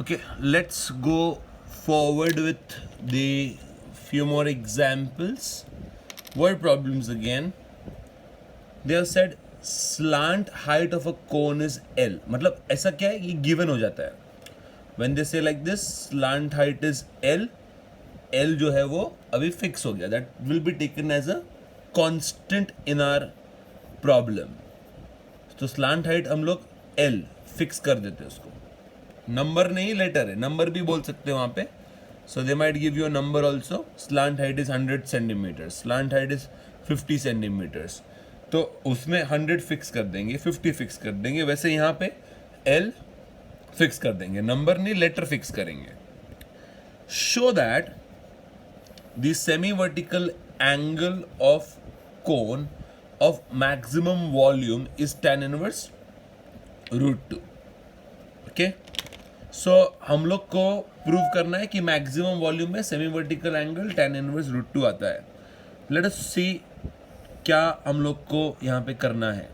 Okay, let's go forward with the few more examples. Word problems again. They have said slant height of a cone is L. मतलब ऐसा क्या है, ये given हो जाता है. When they say like this, slant height is L. L जो है वो अभी fix हो गया. That will be taken as a constant in our problem. तो slant height हम लोग L fix कर देते हैं उसको. नंबर नहीं लेटर है, नंबर भी बोल सकते हैं वहाँ पे. So they might give you a number also. Slant height is 100 centimetre, slant height is 50 centimetres. तो उसमें 100 फिक्स कर देंगे, 50 फिक्स कर देंगे. वैसे यहाँ पे L फिक्स कर देंगे, नंबर नहीं लेटर फिक्स करेंगे. Show that the semi vertical angle of cone of maximum volume is tan inverse √2. Okay, so हम लोग को प्रूव करना है कि मैक्सिमम वॉल्यूम में semi vertical angle tan inverse √2 आता है. लेट अस सी क्या हम लोग को यहां पे करना है.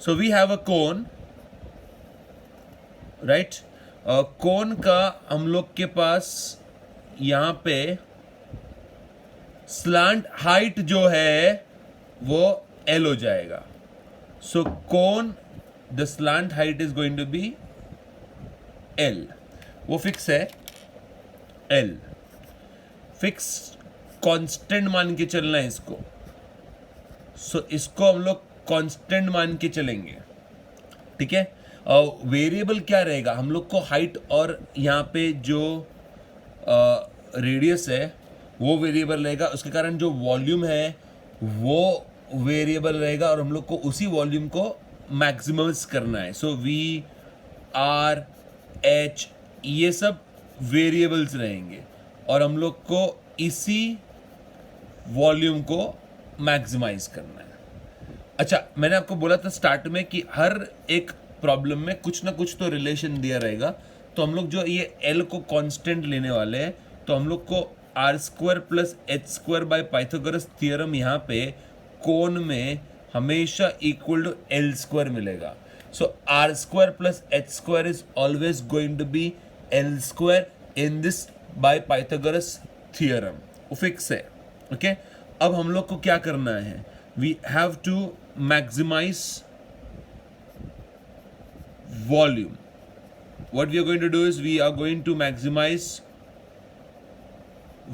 So we have a cone, right. Cone का हम लोग के पास यहां पे स्लांट हाइट जो है वो L हो जाएगा. So cone the slant height is going to be L. वो फिक्स है L. फिक्स कांस्टेंट मान के चलना है इसको. सो इसको हम लोग कांस्टेंट मान के चलेंगे, ठीक है. वेरिएबल क्या रहेगा, हम लोग को हाइट और यहाँ पे जो रेडियस है वो वेरिएबल रहेगा. उसके कारण जो वॉल्यूम है वो वेरिएबल रहेगा और हम लोग को उसी वॉल्यूम को मैक्सिमाइज करना है. सो V, R, H ये सब वेरिएबल्स रहेंगे और हम लोग को इसी वॉल्यूम को मैक्सिमाइज करना है. अच्छा, मैंने आपको बोला था स्टार्ट में कि हर एक प्रॉब्लम में कुछ ना कुछ तो रिलेशन दिया रहेगा. तो हम लोग जो ये L को कांस्टेंट लेने वाले हैं, तो हम लोग को R² plus H² by Pythagoras theorem यहाँ पे कोन में हमेशा इक्वल टू L² मिलेगा. So R² plus H² is always going to be L² in this by Pythagoras theorem. वो फिक्स है. ओके, अब हम लोग को क्या करना है, we have to maximize volume. What we are going to do is we are going to maximize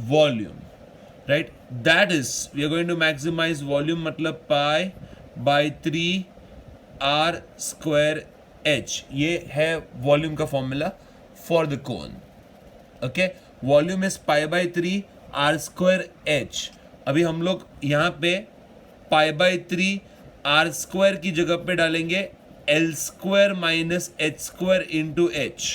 volume, right? That is, we are going to maximize volume मतलब pi by 3 R² H. ये है volume का formula for the cone. Okay, volume is pi by 3 R² H. अभी हम लोग यहाँ पे pi by 3 R² की जगह पे डालेंगे L² minus H² into H.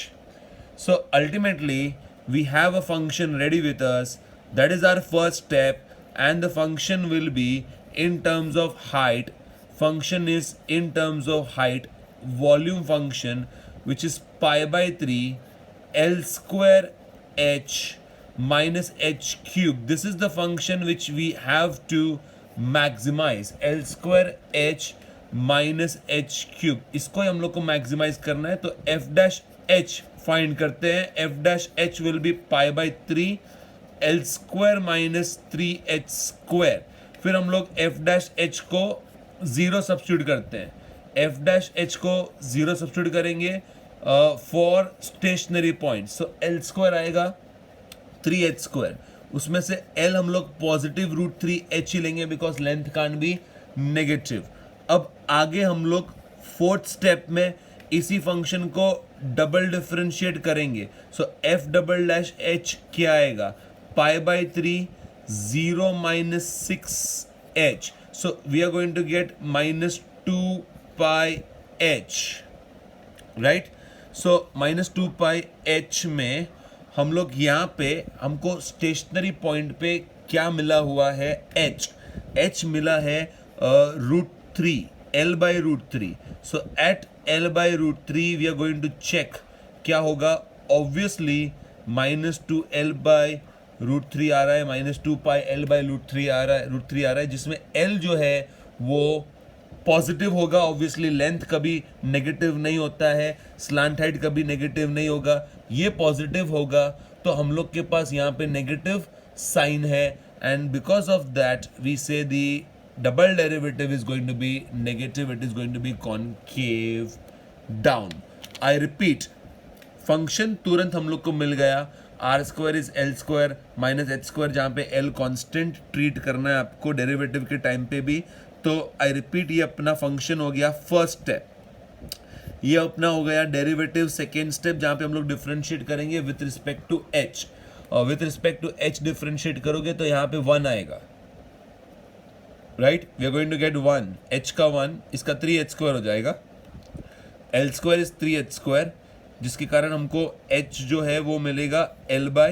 So ultimately we have a function ready with us. That is our first step, and the function will be in terms of height. Function is in terms of height, volume function, which is pi by 3 L² H minus H cube. This is the function which we have to maximize. L² H minus H cube. इसको हम लोग को maximise करना है. तो f dash h find करते हैं. f dash h will be pi by 3 L² minus 3H². फिर हम लोग f dash h को 0 सब्स्टिट्यूट करते हैं. f dash h को 0 सब्स्टिट्यूट करेंगे for stationary point. So L² आएगा 3H². उसमें से L हम लोग पॉजिटिव √3H ही लेंगे because length can be negative. अब आगे हम लोग फोर्थ स्टेप में इसी फंक्शन को डबल डिफरेंशिएट करेंगे. सो f डबल डैश h क्या आएगा, pi by 3 0 minus 6H. So we are going to get minus 2 pi h, right? So minus 2 pi h में हम लोग यहाँ पे हमको स्टेशनरी पॉइंट पे क्या मिला हुआ है, h मिला है √3 L by √3. So at L by √3 we are going to check क्या होगा. Obviously minus 2 L by √3 आ रहा है, माइनस 2 पाई L बाई √3 आ रहा है, √3 आ रहा है, जिसमें L जो है वो पॉजिटिव होगा, ऑब्वियसली लेंथ कभी नेगेटिव नहीं होता है, स्लांट हाइट कभी नेगेटिव नहीं होगा, ये पॉजिटिव होगा, तो हम लोग के पास यहाँ पे नेगेटिव साइन है, and because of that we say the double derivative is going to be negative, it is going to be concave down. I repeat, function तुरंत हम लोग को मिल गया, R square is L square minus H square, जहाँ पे L constant treat करना है आपको डेरिवेटिव के टाइम पे भी. तो आई रिपीट, ये अपना फंक्शन हो गया फर्स्ट स्टेप, ये अपना हो गया डेरिवेटिव सेकेंड स्टेप, जहाँ पे हम लोग डिफरेंशिएट करेंगे विथ रिस्पेक्ट टू एच, और with respect to h differentiate करोगे तो यहाँ पे 1 आएगा, right. We are going to get 1, h का 1, इसका 3h स्क्वायर हो जाएगा, L square is 3h square, जिसके कारण हमको h जो है वो मिलेगा L by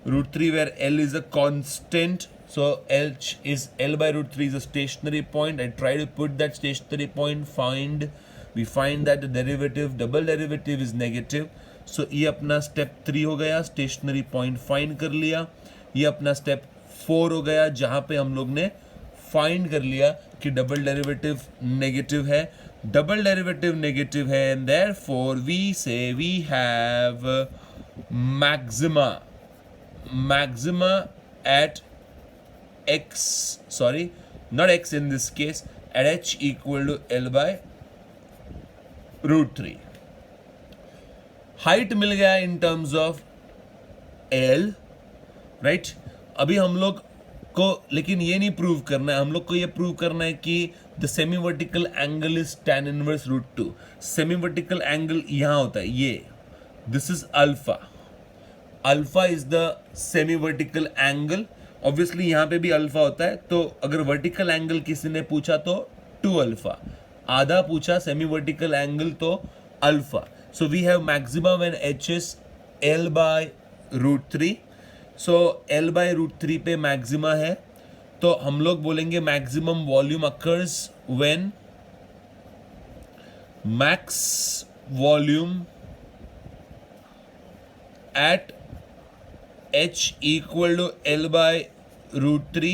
root 3, where L is a constant, so H is L by root 3 is a stationary point. I try to put that stationary point, we find that the derivative, double derivative is negative, so ये अपना step 3 हो गया, stationary point find कर लिया. ये अपना step 4 हो गया, जहाँ पे हम लोग ने फाइंड कर लिया कि डबल डेरिवेटिव नेगेटिव है, डबल डेरिवेटिव नेगेटिव है, and therefore we say we have maxima at x, sorry, not x in this case, at h equal to L by root 3. Height मिल गया in terms of L, right. अभी हम लोग को लेकिन ये नहीं प्रूव करना है, हम लोग को ये प्रूव करना है कि the semi vertical angle is tan inverse root 2. Semi vertical angle यहाँ होता है, ये this is alpha, alpha is the semi vertical angle. Obviously यहाँ पे भी अल्फा होता है, तो अगर वर्टिकल एंगल किसी ने पूछा तो 2 अल्फा, आधा पूछा सेमी वर्टिकल एंगल तो alpha. So we have maxima when h is L by root 3. सो L by root 3 पे मैक्सिमा है, तो हम लोग बोलेंगे maximum volume occurs when max volume at h equal to L by root 3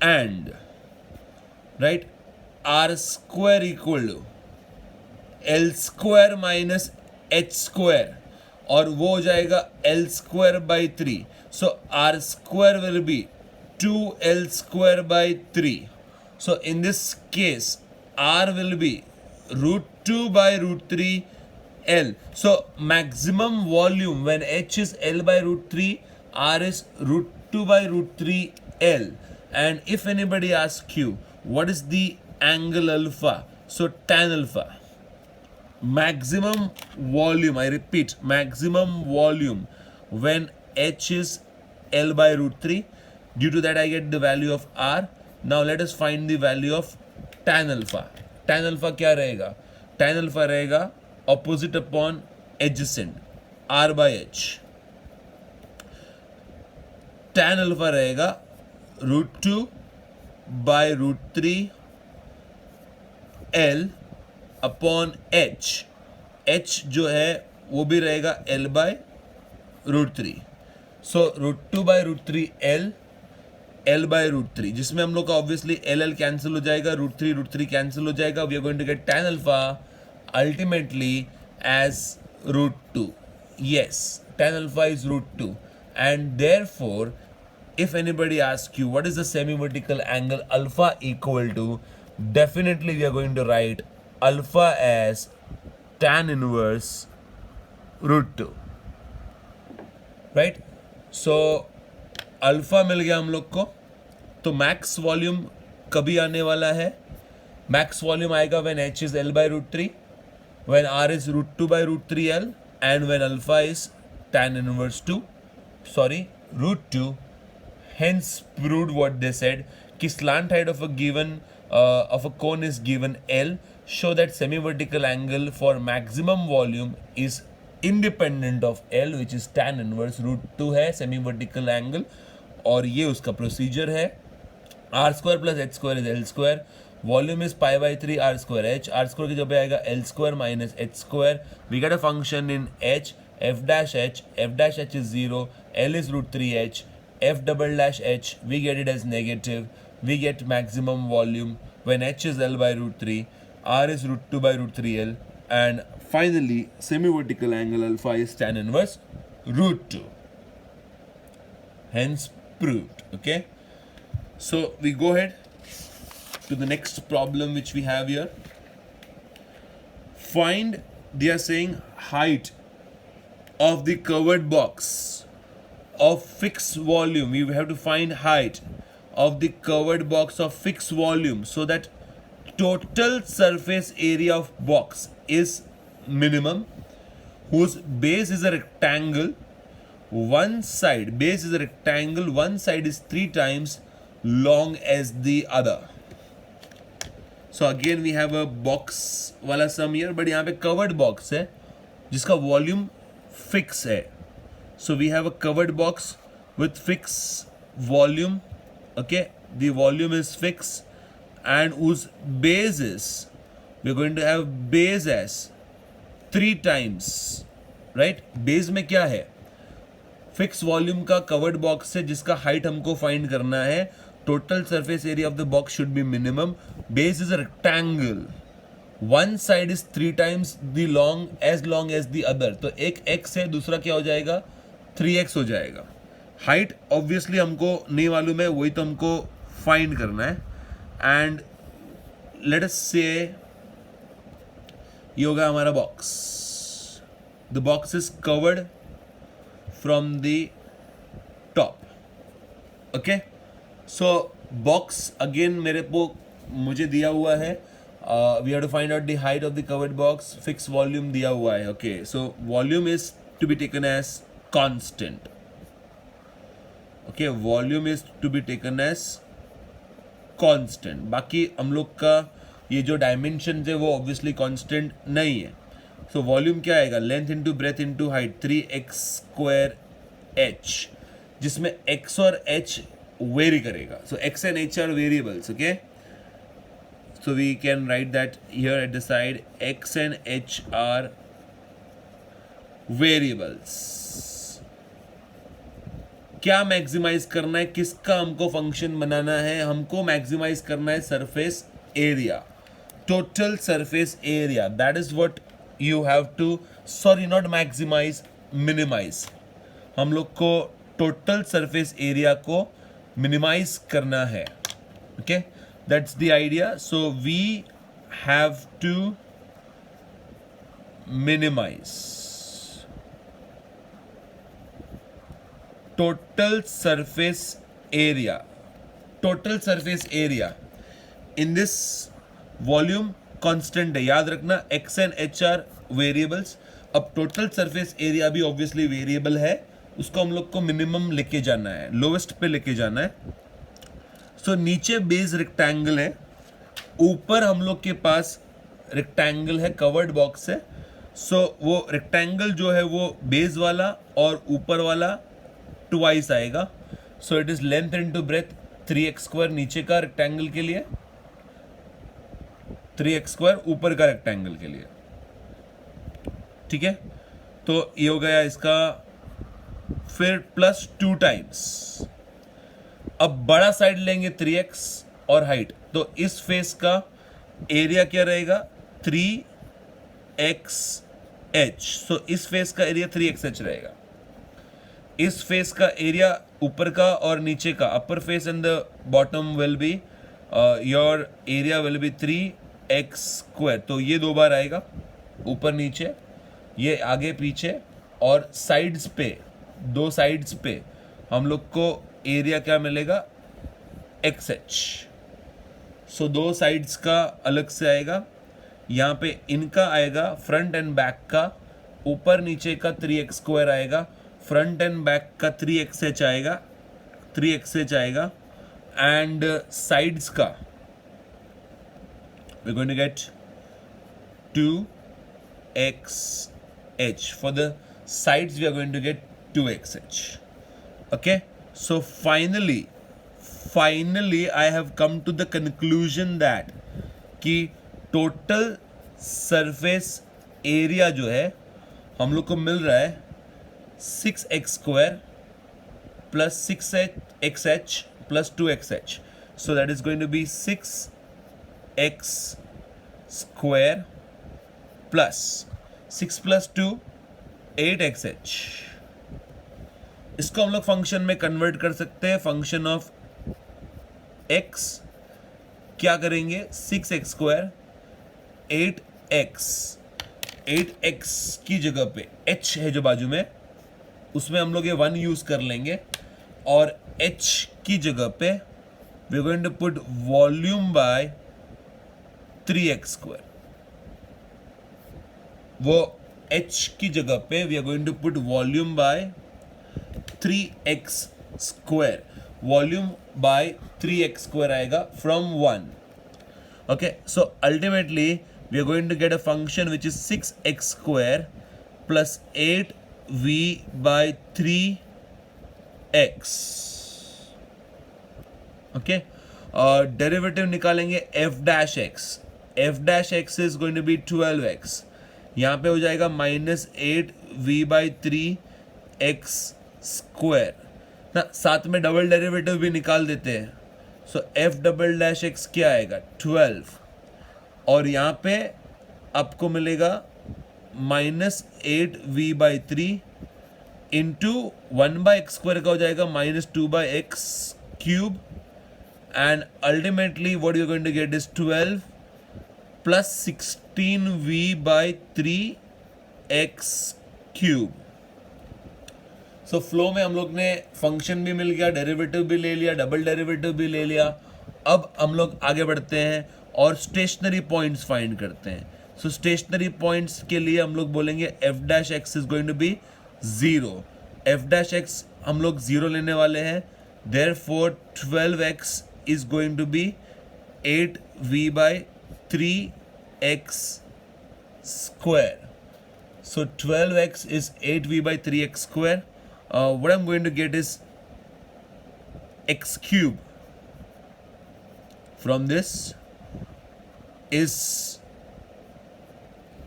and right r square equal to L square minus h square, और वो हो जाएगा L square by 3. So r square will be 2L square by 3. So in this case r will be root 2 by root 3 L. So maximum volume when h is L by root 3, r is root 2 by root 3 L. And if anybody asks you what is the angle alpha, so tan alpha. Maximum volume, I repeat, maximum volume when h is L by root 3. Due to that I get the value of r. Now let us find the value of tan alpha. Tan alpha क्या रहेगा? Tan alpha रहेगा opposite upon adjacent, r by h. Tan alpha रहेगा root 2 by root 3 L upon h जो है वो भी रहेगा L by root 3. So root 2 by root 3 L by root 3, जिसमें हम लोग का ऑब्वियसली L कैंसिल हो जाएगा, रूट 3 कैंसिल हो जाएगा. We are going to get tan alpha ultimately as root 2. Yes, tan alpha is root 2, and therefore if anybody asks you what is the semi-vertical angle alpha equal to, definitely we are going to write alpha as tan inverse root 2, right? So alpha मिल गया हम लोग को. तो max volume कभी आने वाला है? Max volume आएगा when h is L by root 3, when r is root 2 by root 3L, and when alpha is tan inverse 2, sorry, root 2. Hence proved what they said कि slant height of a given of a cone is given L. Show that semi-vertical angle for maximum volume is independent of L, which is tan inverse root 2 है semi-vertical angle, और ये उसका procedure है. r square plus h square is L square. Volume is pi by 3 r square h. r square की जगह आएगा L square minus h square. We get a function in h, f dash h is 0, L is root 3h, f double dash h, we get it as negative. We get maximum volume when h is L by root 3, r is root 2 by root 3L, and finally semi-vertical angle alpha is tan inverse root 2. Hence proved. Okay, so we go ahead to the next problem which we have here. Find, they are saying, height of the covered box of fixed volume. We have to find height of the covered box of fixed volume so that total surface area of box is minimum, whose base is a rectangle. One side, base is a rectangle, one side is 3 times long as the other. So again we have a box वाला sum here, but यहाँ पे covered box है जिसका volume fix है. So we have a covered box with fixed volume. Okay, the volume is fixed and whose base is, we're going to have base as 3 times, right? Base में क्या है? Fix volume का covered box है जिसका height हमको find करना है. Total surface area of the box should be minimum. Base is a rectangle, one side is 3 times the long as the other. तो एक x है, दूसरा क्या हो जाएगा? 3x हो जाएगा. हाइट ऑब्वियसली हमको नहीं मालूम है, वही तो हमको फाइंड करना है. एंड लेट अस से ये होगा हमारा box. The box is covered from the top. Okay, so box again मुझे दिया हुआ है. We have to find out the height of the covered box. Fixed volume दिया हुआ है. Okay, so volume is to be taken as constant. Okay, volume is to be taken as constant. बाकी हम लोग का ये जो डायमेंशन है वो ऑब्वियसली कांस्टेंट नहीं है. So वॉल्यूम क्या आएगा? Length into breadth into height 3x square h, जिसमें x और h वेरी करेगा. So x and h are variables. Okay, so we can write that here at the side. X and h are variables. क्या maximise करना है? किसका हमको function बनाना है? हमको मैक्सिमाइज करना है surface area, total surface area. That is what you have to, sorry, not maximize, minimize. हम लोग को टोटल सरफेस एरिया को मिनिमाइज करना है. Okay, that's the idea. So we have to minimize total surface area. Total surface area in this volume constant है, याद रखना. x and h are variables. अब टोटल सरफेस एरिया भी obviously variable है, उसको हम लोग को मिनिमम लेके जाना है, लोवेस्ट पे लेके जाना है. सो नीचे बेस रेक्टेंगल है, ऊपर हम लोग के पास रेक्टेंगल है, कवर्ड बॉक्स है. सो वो रेक्टेंगल जो है वो बेस वाला और ऊपर वाला ट्वाइस आएगा. सो it is length into breadth 3x square नीचे का रेक्टेंगल के लिए, 3x स्क्वायर ऊपर का रेक्टेंगल के लिए. ठीक है, तो ये हो गया इसका. फिर प्लस 2 टाइम्स. अब बड़ा साइड लेंगे 3x और हाइट, तो इस फेस का एरिया क्या रहेगा? 3xh. सो इस फेस का एरिया 3xh रहेगा. इस फेस का एरिया ऊपर का और नीचे का, अपर face and the bottom will be, your area will be 3x square. तो ये 2 बार आएगा, ऊपर नीचे, ये आगे पीछे, और साइड्स पे, 2 साइड्स पे हम लोग को एरिया क्या मिलेगा? xh. सो 2 साइड्स का अलग से आएगा. यहाँ पे इनका आएगा फ्रंट एंड बैक का, ऊपर नीचे का 3x स्क्वायर आएगा, फ्रंट एंड बैक का 3xh आएगा, 3xh आएगा. एंड साइड्स का we're going to get 2xh. For the sides we are going to get 2xh. Okay, so finally I have come to the conclusion that कि total surface area जो है हम लोग को मिल रहा है 6x square plus 6xh plus 2xh. So that is going to be 6 x square plus 6 plus 2 8xh। इसको हम लोग फंक्शन में कन्वर्ट कर सकते हैं। फंक्शन ऑफ x क्या करेंगे, 6x स्क्वायर 8x की जगह पे h है जो बाजू में, उसमें हम लोग ये 1 यूज कर लेंगे और h की जगह पे we are going to put volume by 3x square. वो h की जगह पे we are going to put volume by 3x square. Volume by 3x square आएगा from 1। Okay, so ultimately we are going to get a function which is 6x square plus 8v by 3x। Okay, derivative निकालेंगे f dash x। f dash x is going to be 12x। यहां पे हो जाएगा -8v by 3x square ना, साथ में double derivative भी निकाल देते हैं। सो f डबल डैश x क्या आएगा 12, और यहां पे आपको मिलेगा -8v by 3 into 1 by x square का हो जाएगा -2 by x cube, and ultimately what you're going to get is 12 plus 16v by 3x cube। So flow में हम लोग ने फंक्शन भी मिल गया, डेरिवेटिव भी ले लिया, डबल डेरिवेटिव भी ले लिया। अब हम लोग आगे बढ़ते हैं और स्टेशनरी पॉइंट्स फाइंड करते हैं। सो स्टेशनरी पॉइंट्स के लिए हम लोग बोलेंगे f dash x is going to be 0। f dash x हम लोग 0 लेने वाले हैं, therefore 12x is going to be 8v by 3x square. So 12x is 8v by 3x square. What I'm going to get is x cube. From this is,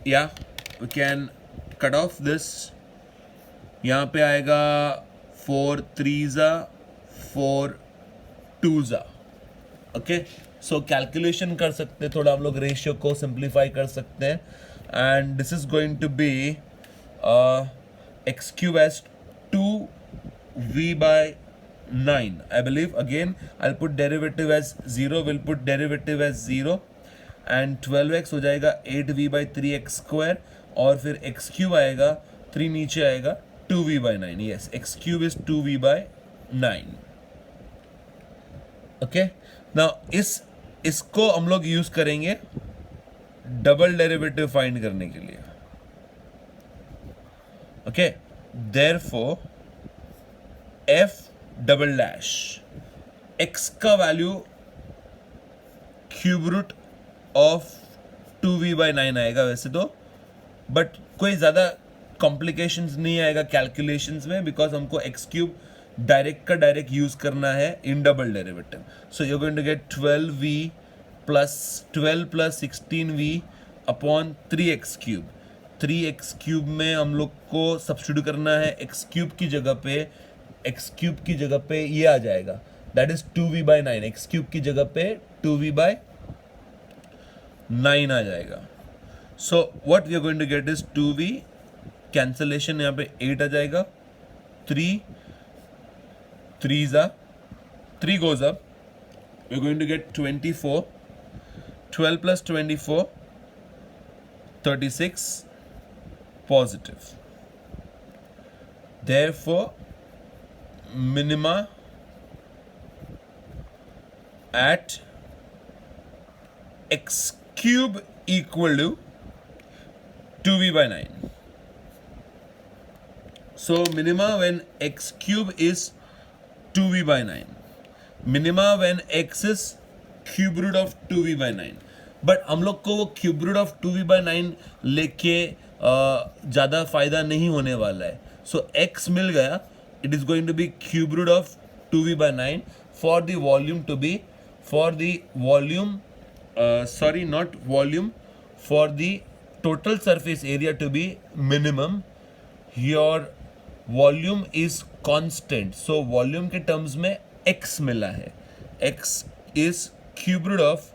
yeah, we can cut off this. यहाँ पे आएगा 4 3s 4 2s। Okay, so calculation कर सकते हैं, थोड़ा हम लोग ratio को सिंप्लीफाई कर सकते हैं, and this is going to be x cube as 2v by 9 I believe. Again I will put derivative as 0, will put derivative as 0, and 12x हो जाएगा 8v बाई 3x स्क्वायर, और फिर x cube आएगा, 3 नीचे आएगा 2v by 9। Yes, x cube is 2v by 9। Okay, now इसको हम लोग यूज करेंगे डबल डेरिवेटिव फाइंड करने के लिए। Okay, therefore f double dash x का value cube root of 2v by 9 आएगा वैसे तो, बट कोई ज्यादा कॉम्प्लिकेशंस नहीं आएगा कैलकुलेशंस में, बिकॉज हमको x क्यूब डायरेक्ट का डायरेक्ट यूज करना है in double derivative. So you are going to get 12v plus 16v upon 3x cube. 3x cube में हम लोग को सब्स्टिट्यूट करना है x क्यूब की जगह पे, x क्यूब की जगह पे ये आ जाएगा, that is 2v by 9। x cube की जगह पे 2v बाई 9 आ जाएगा। So what we are going to get is 2v, cancellation यहाँ पे 8 आ जाएगा, 3 3 goes up, we're going to get 24, 12 plus 24 36 positive। Therefore minima at x cube equal to 2v by 9। So minima when x cube is 2v by 9, minima when x is cube root of 2v by 9। But हम लोग को वो cube root of 2v by 9 लेके ज़्यादा फायदा नहीं होने वाला है। सो x मिल गया, it is going to be cube root of 2v by 9 for the volume to be, for the volume sorry not volume, for the total surface area to be minimum. Your volume is constant, so volume के terms में x मिला है, x is cube root of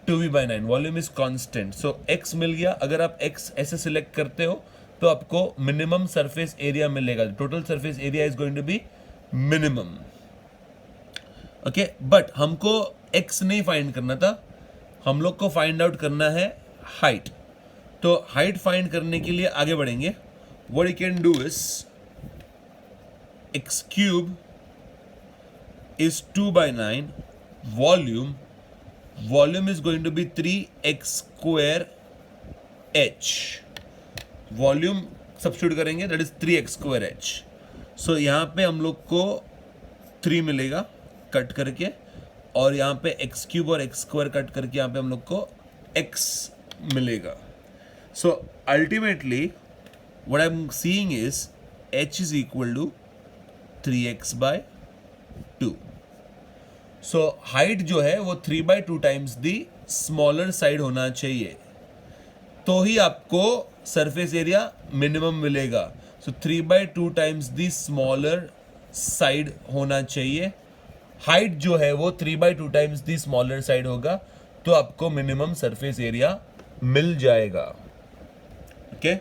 2v/9, volume is constant, so x मिल गया. अगर आप x ऐसे select करते हो तो आपको मिनिमम सरफेस एरिया मिलेगा. Total surface area is going to be minimum. Okay, but हमको x नहीं फाइंड करना था, हम लोग को फाइंड आउट करना है हाइट. तो हाइट फाइंड करने के लिए आगे बढ़ेंगे. What you can do is x cube is 2/9, volume is going to be 3x² h. Volume substitute करेंगे, that is 3x² h. So यहां पे हम लोग को 3 मिलेगा कट करके, और यहाँ पे एक्स क्यूब और x² कट करके यहाँ पे हम लोग को x मिलेगा. So ultimately what I am seeing is h is equal to 3x/2. So height जो है वो 3/2 टाइम्स दी स्मॉलर साइड होना चाहिए, तो ही आपको सरफेस एरिया मिनिमम मिलेगा. सो 3/2 टाइम्स दी स्मॉलर साइड होना चाहिए. हाइट जो है वो 3/2 टाइम्स दी स्मॉलर साइड होगा, तो आपको मिनिमम सरफेस एरिया मिल जाएगा. Okay,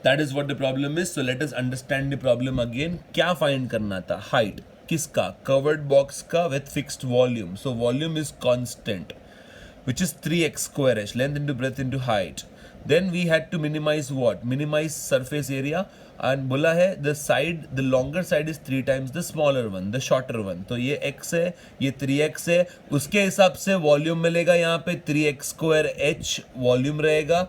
that is what the problem is. So let us understand the problem again. क्या फाइंड करना था? हाइट किसका? कवर्ड बॉक्स का with fixed volume. So volume is constant which is 3x² h, length into breadth into height. Then we had to minimize what? Minimize surface area, and बोला है the longer side is 3 times the smaller one, the shorter one. तो ये x है, ये 3x है, उसके हिसाब से वॉल्यूम मिलेगा. यहाँ पे 3x² h वॉल्यूम रहेगा.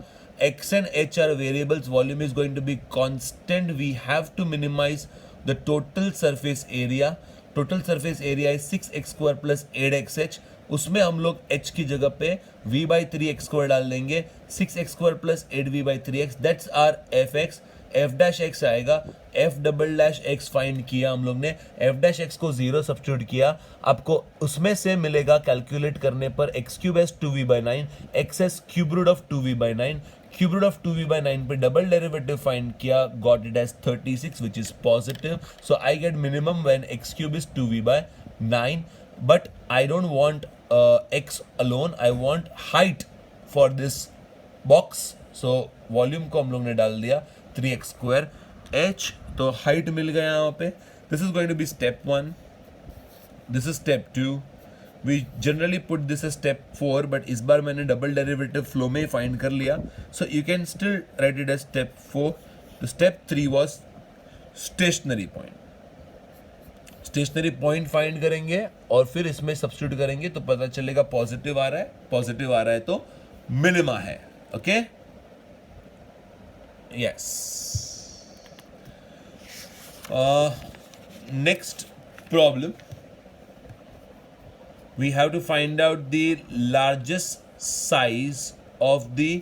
x and h are variables, volume is going to be constant. We have to minimize the total surface area. Total surface area is 6x² plus 8xh. उसमें हम लोग h की जगह पे v/3x² डाल देंगे. 6x² plus 8v/3x, that's our fx. f' आएगा. f" find किया हम लोग ने. f' को 0 सब्स्टिट्यूट किया. आपको उसमें से मिलेगा कैलकुलेट करने पर x³ as 2v/9, x as cube root of 2v/9. Cube root of 2v/9 पे डबल डेरिवेटिव फाइंड किया, got it as 36, which is positive. So I get minimum when x³ is 2v/9. But I don't want x alone, I want height for this box. So volume को हम लोग ने डाल दिया 3x² h, तो height मिल गया यहाँ पे. This is going to be step 1. This is step 2. We generally put this as step 4, but इस बार मैंने डबल डेरिवेटिव फ्लो में ही फाइंड कर लिया. So you can still write it as step 4. The step 3 was stationary point. Stationary point find करेंगे और फिर इसमें substitute करेंगे तो पता चलेगा पॉजिटिव आ रहा है. पॉजिटिव आ रहा है तो मिनिमा है. Okay, yes. Next problem, we have to find out the largest size of the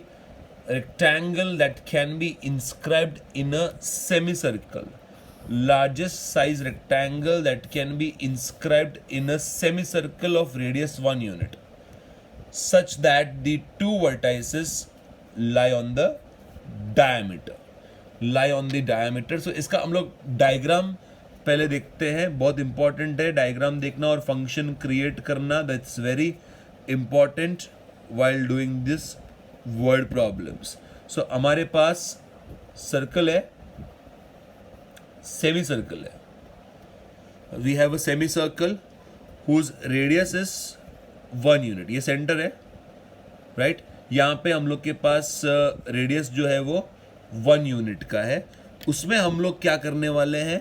rectangle that can be inscribed in a semicircle. Largest size rectangle that can be inscribed in a semicircle of radius 1 unit, such that the two vertices lie on the diameter. So इसका हम लोग diagram पहले देखते हैं. बहुत important है diagram देखना और फंक्शन क्रिएट करना. That's very important while doing this word problems. So हमारे पास सर्कल है, semicircle है. We have a semicircle whose radius is 1 unit. ये सेंटर है, राइट. यहाँ पे हम लोग के पास रेडियस जो है वो 1 यूनिट का है. उसमें हम लोग क्या करने वाले हैं,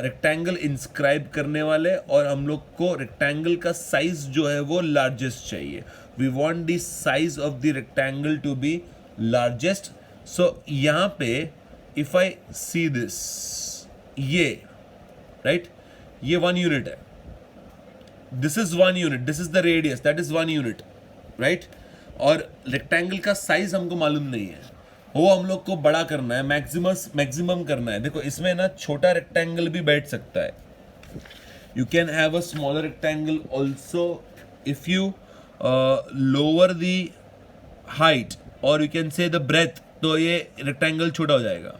रेक्टेंगल इंस्क्राइब करने वाले, और हम लोग को रेक्टेंगल का साइज जो है वो लार्जेस्ट चाहिए. We want the size of the rectangle to be largest. So यहाँ पे इफ आई सी दिस, ये राइट, ये 1 यूनिट है. This is 1 unit, this is the radius, that is 1 unit, right. और रेक्टेंगल का साइज हमको मालूम नहीं है, वो हम लोग को बड़ा करना है, मैक्सिमम करना है. देखो इसमें ना छोटा रेक्टेंगल भी बैठ सकता है. You can have a smaller rectangle also if you lower the height और you can say the breadth, तो ये रेक्टेंगल छोटा हो जाएगा.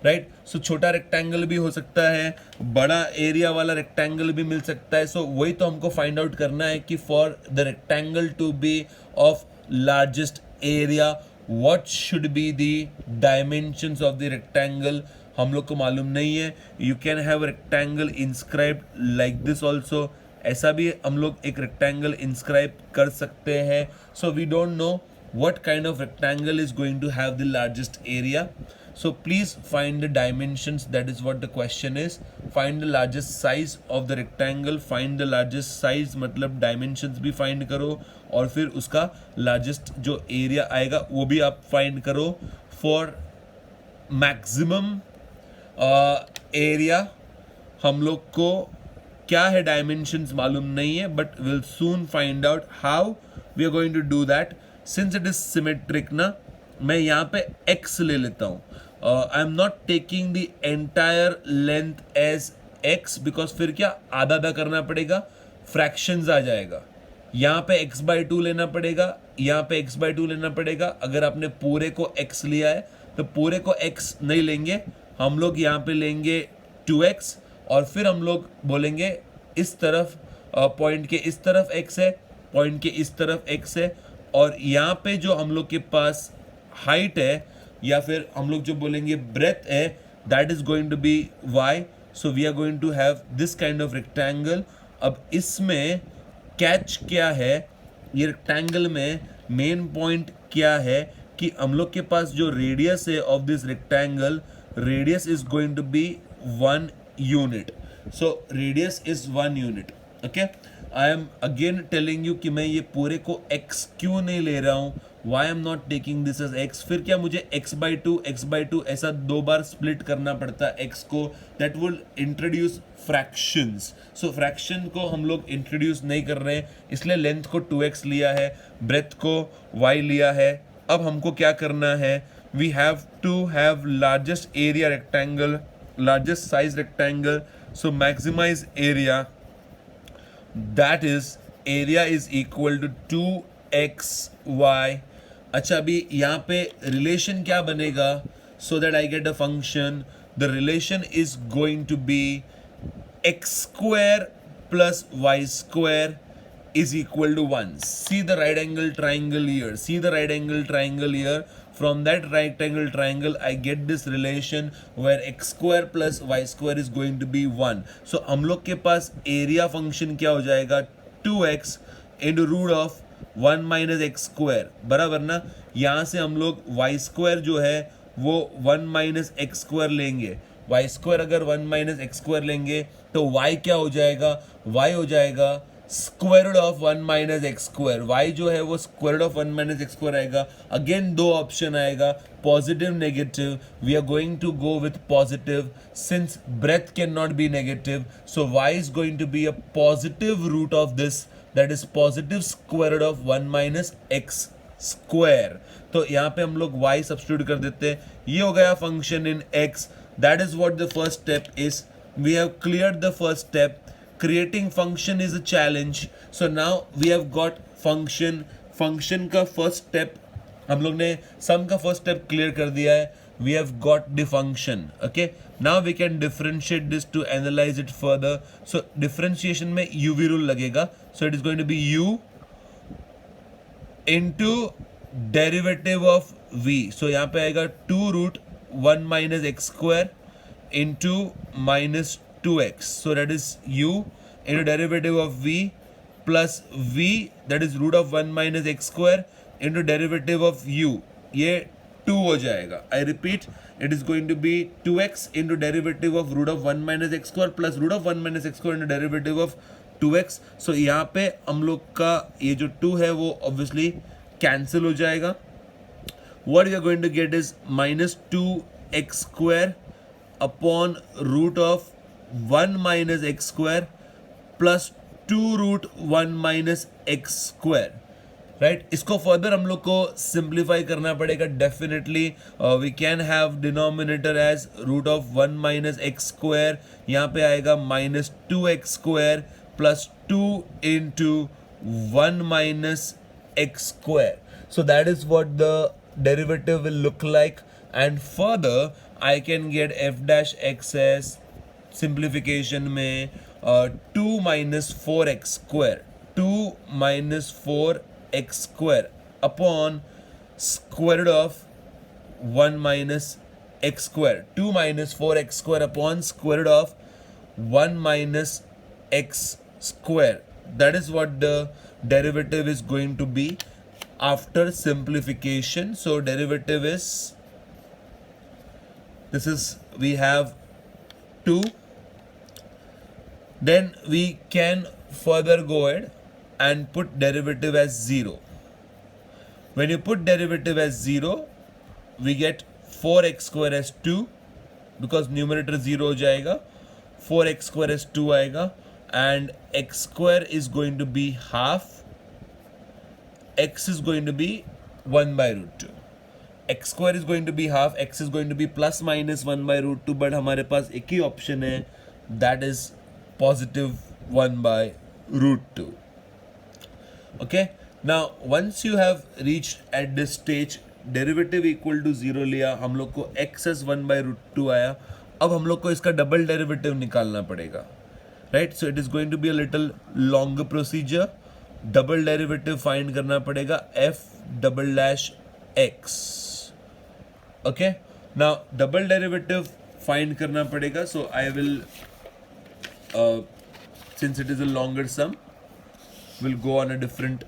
राइट. सो छोटा रेक्टेंगल भी हो सकता है, बड़ा एरिया वाला रेक्टेंगल भी मिल सकता है. सो वही तो हमको फाइंड आउट करना है कि for the rectangle to be of largest area what should be the dimensions of the rectangle. हम लोग को मालूम नहीं है. You can have rectangle inscribed like this also. ऐसा भी हम लोग एक रेक्टेंगल इंस्क्राइब कर सकते हैं. So we don't know what kind of rectangle is going to have the largest area. So please find the dimensions. That is what the question is. Find the largest size of the rectangle. Find the largest size मतलब dimensions भी find करो और फिर उसका largest जो area आएगा वो भी आप find करो. For maximum area हम लोग को क्या है dimensions मालूम नहीं है, but we'll soon find out how we are going to do that. Since it is symmetric ना, मैं यहाँ पे x ले लेता हूँ. I am not taking the entire length as x because फिर क्या आधा आधा करना पड़ेगा, फ्रैक्शंस आ जाएगा. यहाँ पे x/2 लेना पड़ेगा, यहाँ पे x/2 लेना पड़ेगा. अगर आपने पूरे को x लिया है तो पूरे को x नहीं लेंगे, हम लोग यहाँ पे लेंगे 2x और फिर हम लोग बोलेंगे इस तरफ पॉइंट के इस तरफ x है, पॉइंट के इस तरफ x है और यहाँ पे जो हम लोग के पास हाइट है या फिर हम लोग जो बोलेंगे ब्रेथ है that is going to be y. So we are going to have this kind of rectangle. अब इसमें कैच क्या है, ये रेक्टेंगल में मेन पॉइंट क्या है कि हम लोग के पास जो रेडियस है of this rectangle, radius is going to be 1 unit. So radius is 1 unit. Okay, I am again telling you कि मैं ये पूरे को x क्यों नहीं ले रहा हूँ. Why am not taking this as x. फिर क्या मुझे x/2 ऐसा 2 बार स्प्लिट करना पड़ता है x को. That will introduce fractions. So fraction को हम लोग इंट्रोड्यूस नहीं कर रहे हैं, इसलिए लेंथ को 2x लिया है, ब्रेथ को y लिया है. अब हमको क्या करना है, we have to have largest area rectangle, largest size rectangle. So maximize area, that is area is equal to 2xy. अच्छा, अभी यहाँ पे रिलेशन क्या बनेगा, so that I get a function. The relation is going to be x square plus y square is equal to 1. See the right angle triangle here. See the right angle triangle here. From that right angle triangle, I get this relation where x square plus y square is going to be 1. So हम लोग के पास area function क्या हो जाएगा, 2x into root of 1 minus x square. बराबर ना. यहाँ से हम लोग y square जो है वो 1 minus x square लेंगे. y square अगर 1 minus x square लेंगे तो y क्या हो जाएगा, y हो जाएगा square root of 1 minus x square. y जो है वो square root of 1 minus x square आएगा. अगेन दो ऑप्शन आएगा, positive negative. We are going to go with positive since breadth can not be negative. So y is going to be a positive root of this, that is positive square root of 1 minus x square. तो यहाँ पे हम लोग y substitute कर देते हैं. ये हो गया function in x. That is what the first step is. We have cleared the first step. Creating function is a challenge. So now we have got function. Function का first step हम लोग ने sum का first step clear कर दिया है. We have got the function. Okay. Now we can differentiate this to analyze it further. So differentiation में UV rule लगेगा. So it is going to be U into derivative of V. So यहाँ पे आएगा 2 root 1 minus x square into minus 2x. So that is u into derivative of v plus v, that is root of 1 minus x square into derivative of u. ये 2 हो जाएगा. I repeat, it is going to be 2x into derivative of root of 1 minus x square plus root of 1 minus x square into derivative of 2x. So यहाँ पे हम लोग का ये जो 2 है वो obviously cancel हो जाएगा. What we are going to get is minus 2x square upon root of 1 minus x square plus 2 root 1 minus x square. Right, इसको फर्दर हम लोग को सिंप्लीफाई करना पड़ेगा. Definitely we can have denominator as root of 1 minus x square. यहाँ पे आएगा minus 2x square plus 2 into 1 minus x square. So that is what the derivative will look like. And further, I can get f dash x as simplification में 2 minus 4x square 2 minus 4x square upon square root of 1 minus x square 2 minus 4x square upon square root of 1 minus x square. That is what the derivative is going to be after simplification. So derivative is, this is, we have 2. Then we can further go ahead and put derivative as 0. When you put derivative as 0, we get 4x square as 2 because numerator 0 हो जाएगा. 4x square as 2 आएगा and x square is going to be half. X is going to be 1 by root 2. X square is going to be half. X is going to be plus minus 1 by root 2. But हमारे पास एक ही option है, that is positive 1 by root 2. Okay. Now once you have reached at this stage, derivative equal to 0 लिया, हम लोग को access 1 by root 2 आया. अब हम लोग को इसका डबल डेरिवेटिव निकालना पड़ेगा, right. So it is going to be a little long procedure. Double derivative find करना पड़ेगा f double dash x. Okay, now double derivative find करना पड़ेगा. So I will, since it is a longer sum, will go on a different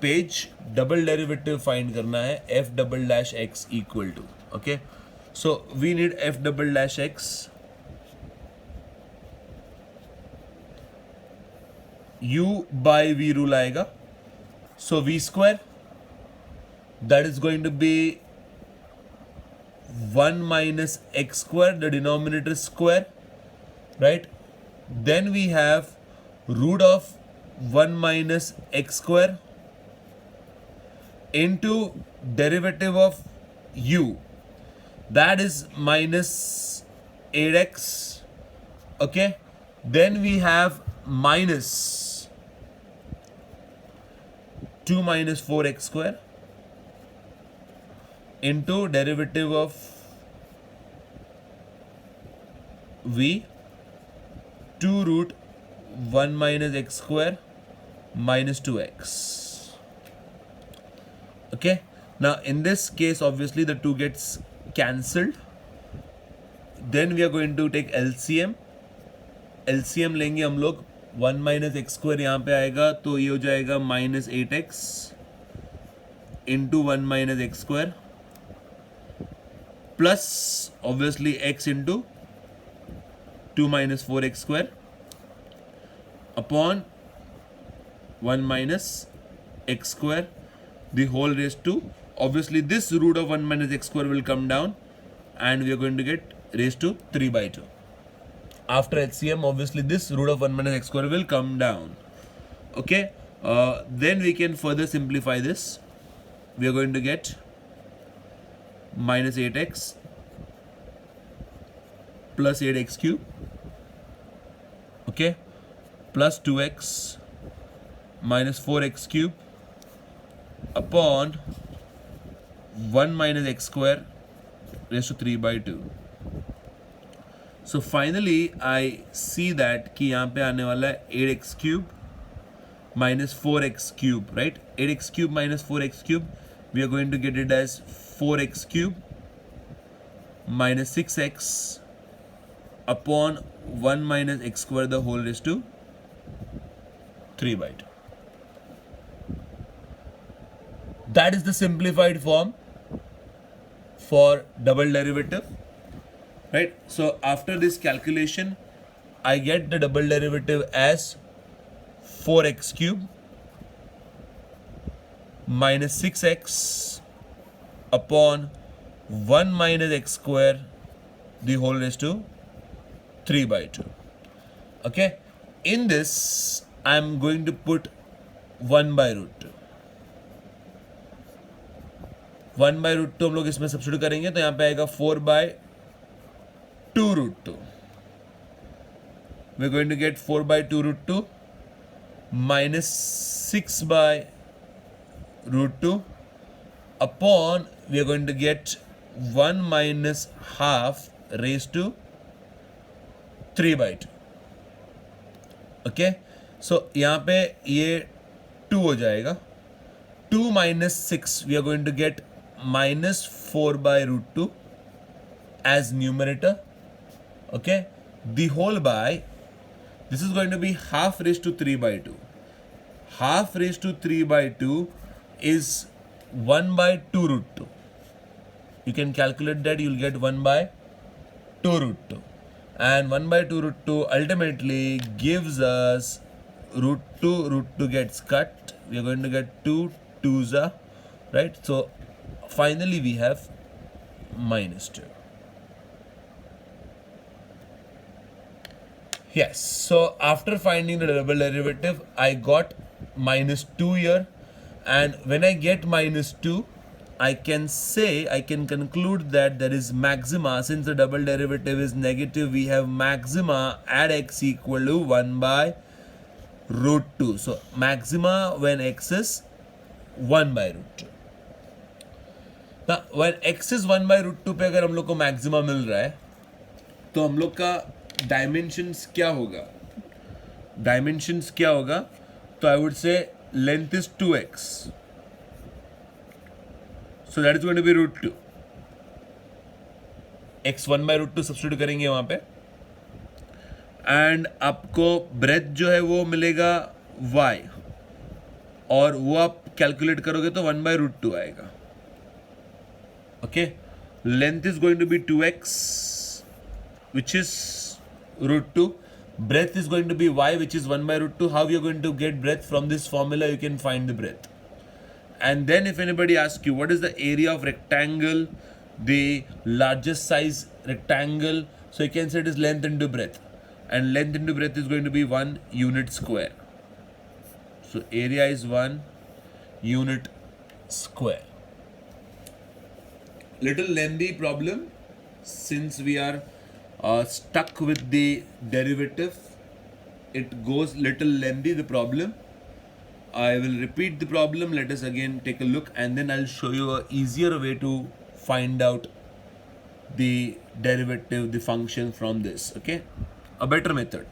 page. Double derivative find करना है f double dash x equal to. Okay, so we need f double dash x. u by v rule आएगा. सो v square, that is going to be 1 minus x square, the denominator square, right. Then we have root of 1 minus x square into derivative of u, that is minus 8x. Okay, then we have minus 2 minus 4x square into derivative of v 2 root 1 minus x square minus 2x. Okay, now in this case obviously the 2 gets cancelled. Then we are going to take LCM. LCM लेंगे हम लोग. 1 minus x square यहाँ पे आएगा तो ये हो जाएगा minus 8x into 1 minus x square plus obviously x into 2 minus 4x square upon 1 minus x square, the whole raised to, obviously this root of 1 minus x square will come down and we are going to get raised to 3 by 2. After HCM, obviously this root of 1 minus x square will come down. Okay, then we can further simplify this. We are going to get minus 8x plus 8x cube, okay, plus 2x minus 4x cube upon 1 minus x square raised to 3 by 2. So finally I see that कि यहाँ पे आने वाला है 8x cube minus 4x cube, right? 8x cube minus 4x cube, we are going to get it as 4x cube minus 6x upon 1 minus x square the whole raised to 3 by 2. That is the simplified form for double derivative, right? So after this calculation, I get the double derivative as 4x cube minus 6x upon 1 minus x square the whole raised to 3 by 2. Okay, in this I am going to put 1 by root 2. 1 by root 2 हम लोग इसमें substitute करेंगे तो यहाँ पे आएगा 4 by 2 root 2. We're going to get 4 by 2 root 2 minus 6 by root 2 upon, we are going to get 1 minus half raised to 3/2. Okay, सो यहाँ पे ये 2 हो जाएगा. 2 minus 6 we are going to get minus 4/√2 as numerator. Okay, the whole by, this is going to be half raised to 3/2. Half raised to 3/2 is 1/2√2. You can calculate that, you'll get 1/2√2. And 1/2√2 ultimately gives us √2 gets cut. We are going to get 2 2s, right? So finally we have -2. Yes, so after finding the double derivative, I got -2 here, and when I get -2, I can conclude that there is maxima. Since the double derivative is negative, we have maxima at x equal to 1/√2. So maxima when x is 1/√2. Now when x is 1/√2 पे अगर हम लोग को maxima मिल रहा है तो हम लोग का डायमेंशंस क्या होगा? तो I would say length is 2x, so that is going to be √2. x 1/√2 substitute करेंगे वहां पे, एंड आपको ब्रेथ जो है वो मिलेगा y, और वो आप कैलकुलेट करोगे तो 1/√2 आएगा. Okay, length is going to be 2x which is √2. Breadth is going to be y, which is 1/√2. How you are going to get breadth? From this formula you can find the breadth. And then if anybody asks you what is the area of rectangle, the largest size rectangle, so you can say it is length into breadth, and length into breadth is going to be 1 unit square. So area is 1 unit square. Little lengthy problem since we are stuck with the derivative. It goes little lengthy, the problem. I will repeat the problem. Let us again take a look, and then I'll show you a easier way to find out the derivative, the function from this. Okay, a better method.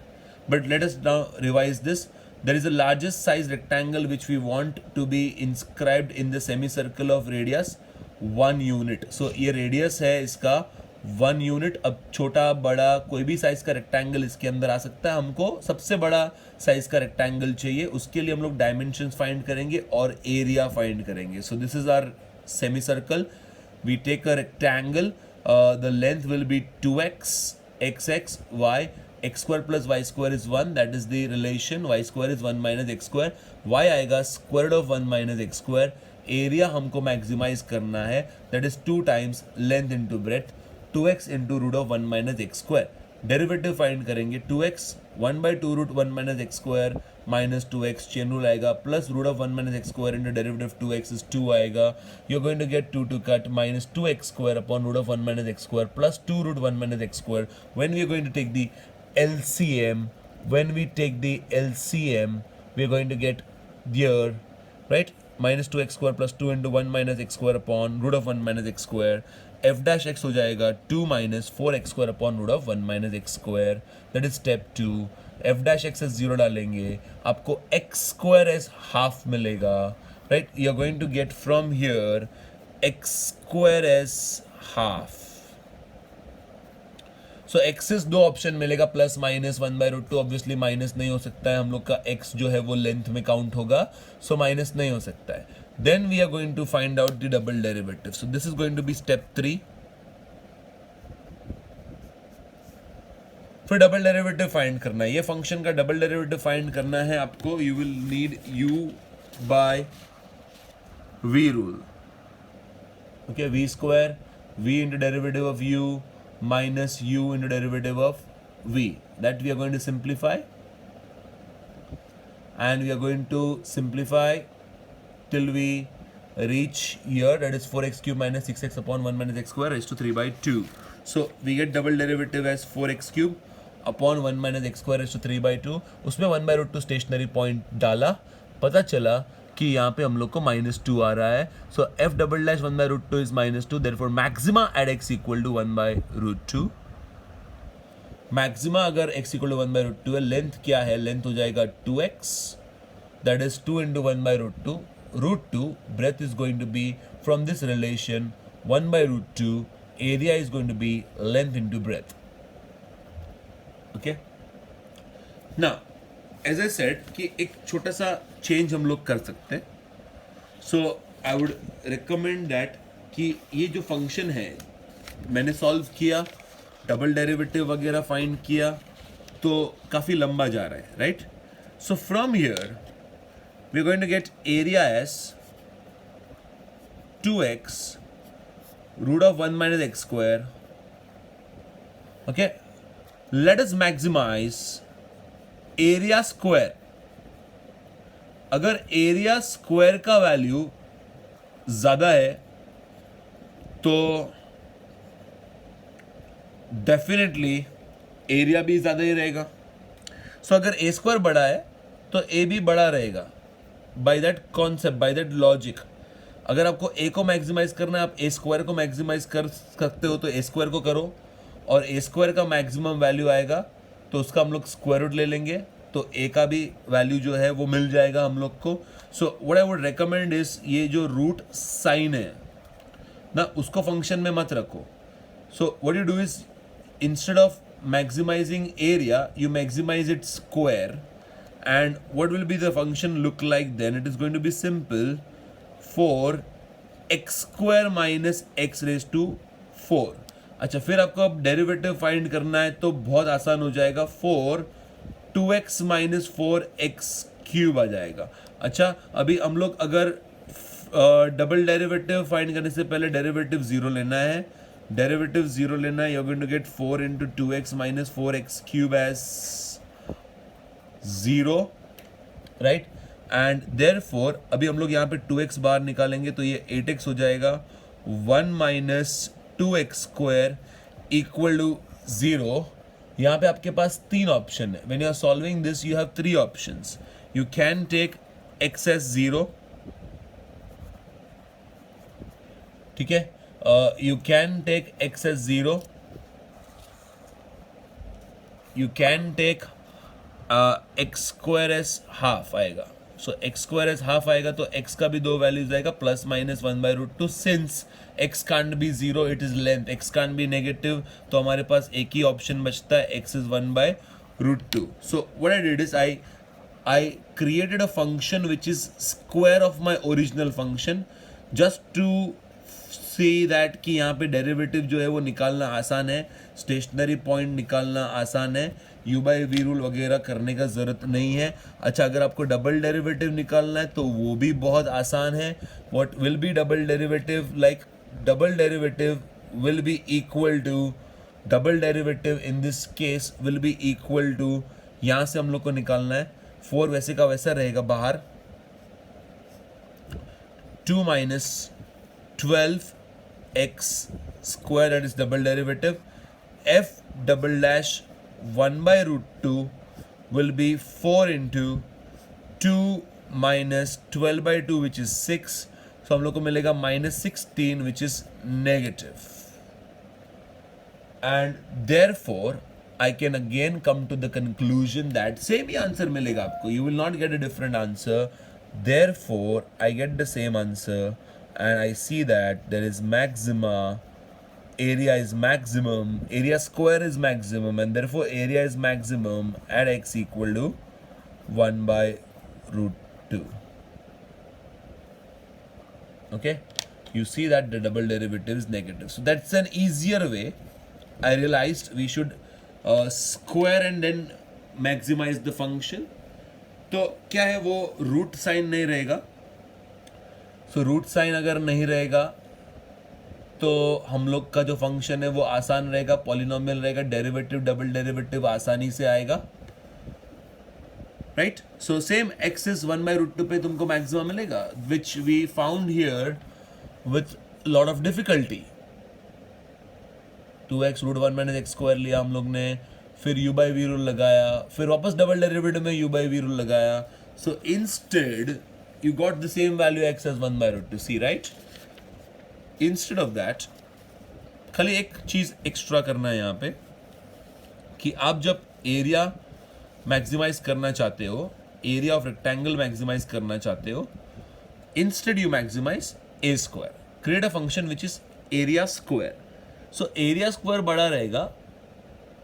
But let us now revise this. There is a largest size rectangle which we want to be inscribed in the semicircle of radius 1 unit. So ये radius है इसका 1 unit. अब छोटा बड़ा कोई भी size का rectangle इसके अंदर आ सकता है. हमको सबसे बड़ा साइज का रेक्टेंगल चाहिए. उसके लिए हम लोग डायमेंशंस फाइंड करेंगे और एरिया फाइंड करेंगे. So this is our semi circle. We take a rectangle. The length will be 2x, xx, y, x square plus y square is 1. That is the relation. Y square is 1 minus x square. Y आएगा square root of 1 minus x square. Area हमको maximise करना है. That is 2 times length into breadth, 2x into root of 1 minus x square. Derivative find करेंगे. 2x 1/2 root 1 minus x square minus 2x, chain rule आएगा, plus root of 1 minus x square into derivative 2x is 2 आएगा. You are going to get 2 to cut minus 2x square upon root of 1 minus x square plus 2 root 1 minus x square. When we are going to take the LCM, we are going to get here, right? Minus 2x square plus 2 into 1 minus x square upon root of 1 minus x square. f dash x हो जाएगा 2 minus 4x square upon root of 1 minus x square. That is step 2. f dash x as 0 डालेंगे, आपको x square as half मिलेगा, right? You are going to get from here x square as half. So axis 2 option मिलेगा, plus minus 1/√2. Obviously minus नहीं हो सकता है, हम लोग का x जो है वो लेंथ में काउंट होगा, सो माइनस नहीं हो सकता है. Then we are going to find out the double derivative. So this is going to be step 3. फिर डबल डेरिवेटिव फाइंड करना है. ये फंक्शन का डबल डेरिवेटिव फाइंड करना है आपको. You will need u by v rule. Okay, v square, v into derivative of u minus u into derivative of v. That we are going to simplify, and we are going to simplify till we reach here, that is 4x cube minus 6x upon 1 minus x square raised to 3/2. So we get double derivative as 4x cube upon 1 minus x square raised to 3/2. उसमें 1/√2 stationary point डाला, पता चला कि यहाँ पे हम लोग को -2 आ रहा है. So f double dash 1/√2 is -2, therefore maxima at x equal to 1/√2. Maxima अगर x इक्वल टू 1/√2 है, लेंथ क्या है? लेंथ हो जाएगा 2x, that is 2 into 1/√2. √2 breadth is going to be from this relation 1/√2. Area is going to be length into breadth. Okay. Now, as I said कि एक छोटा सा चेंज हम लोग कर सकते हैं. सो आई वुड रिकमेंड दैट कि ये जो फंक्शन है मैंने सॉल्व किया, डबल डेरिवेटिव वगैरह फाइंड किया, तो काफ़ी लंबा जा रहा है, right? So from here we are going to get area as 2x root of 1 minus x square. Okay, let us maximize area square. अगर एरिया स्क्वायर का वैल्यू ज्यादा है तो डेफिनेटली एरिया भी ज्यादा ही रहेगा. सो अगर ए स्क्वायर बड़ा है तो ए भी बड़ा रहेगा. By that concept, by that logic, अगर आपको ए को मैक्सिमाइज करना है, आप ए स्क्वायर को मैक्सिमाइज कर सकते हो, तो ए स्क्वायर को करो, और ए स्क्वायर का मैक्सिमम वैल्यू आएगा तो उसका हम लोग स्क्वायर रूट ले लेंगे, तो ए का भी वैल्यू जो है वो मिल जाएगा हम लोग को. सो what I would recommend is ये जो रूट साइन है ना, उसको फंक्शन में मत रखो. So what you do is instead of maximizing area you maximize it square, and what will be the function look like then? It is going to be simple 4x square minus x raise to 4. अच्छा, फिर आपको अब derivative find करना है तो बहुत आसान हो जाएगा. 2x माइनस 4x क्यूब आ जाएगा. अच्छा, अभी हम लोग अगर डबल डेरिवेटिव फाइंड करने से पहले डेरिवेटिव जीरो लेना है. डेरिवेटिव जीरो लेना है, you are going to get 4 into 2x minus 4x cube as 0, right? And therefore अभी हम लोग यहाँ पे 2x बाहर निकालेंगे तो ये 8x हो जाएगा. 1 minus 2x square equal to 0. यहाँ पे आपके पास तीन ऑप्शन है. When you are solving this you have 3 options. You can take x as 0, ठीक है? You can take x as 0. You can take x square as half आएगा. So x square as half आएगा तो x का भी दो values आएगा, plus minus 1/√2. Since x can't be 0, it is length, x can't be negative, तो हमारे पास एक ही ऑप्शन बचता है, x is 1/√2. So what I did is I created a function which is square of my original function, just to see that कि यहाँ पे डेरिवेटिव जो है वो निकालना आसान है, स्टेशनरी पॉइंट निकालना आसान है, u बाई वी रूल वगैरह करने का ज़रूरत नहीं है. अच्छा, अगर आपको डबल डेरिवेटिव निकालना है तो वो भी बहुत आसान है. What will be double derivative? Like double derivative will be equal to, double derivative in this case will be equal to, यहाँ से हम लोग को निकालना है 4 वैसे का वैसा रहेगा बाहर, 2 minus 12x square, that is double derivative. f double dash 1/√2 will be 4 into 2 minus 12/2 which is 6. So हम लोग को मिलेगा -16 which is negative. And therefore I can again come to the conclusion that same he answer मिलेगा आपको. You will not get a different answer. Therefore I get the same answer and I see that there is maxima, area is maximum, area square is maximum, and therefore area is maximum at x equal to 1/√2. Okay, you see that the double derivative is negative, so that's an easier way. I realized we should square and then maximize the function. तो क्या है वो root sine नहीं रहेगा. So root sine अगर नहीं रहेगा तो हम लोग का जो फंक्शन है वो आसान रहेगा, पॉलिनोमियल रहेगा, डेरिवेटिव डबल डेरिवेटिव आसानी से आएगा, right? So same x is 1/√2 पे तुमको मैक्सिमम मिलेगा, which we found here with lot of difficulty. 2x root 1 minus x square लिया हम लोग ने, फिर u बाई वी रूल लगाया, फिर वापस डबल डेरिवेटिव में u बाई वी रूल लगाया. So instead you got the same value x as 1 by root 2 c, right? Instead of that, खाली एक चीज एक्स्ट्रा करना है यहाँ पे कि आप जब एरिया मैक्सिमाइज करना चाहते हो, एरिया ऑफ रेक्टेंगल मैक्सिमाइज करना चाहते हो, instead you maximise A square, create a function which is area square. So area square बड़ा रहेगा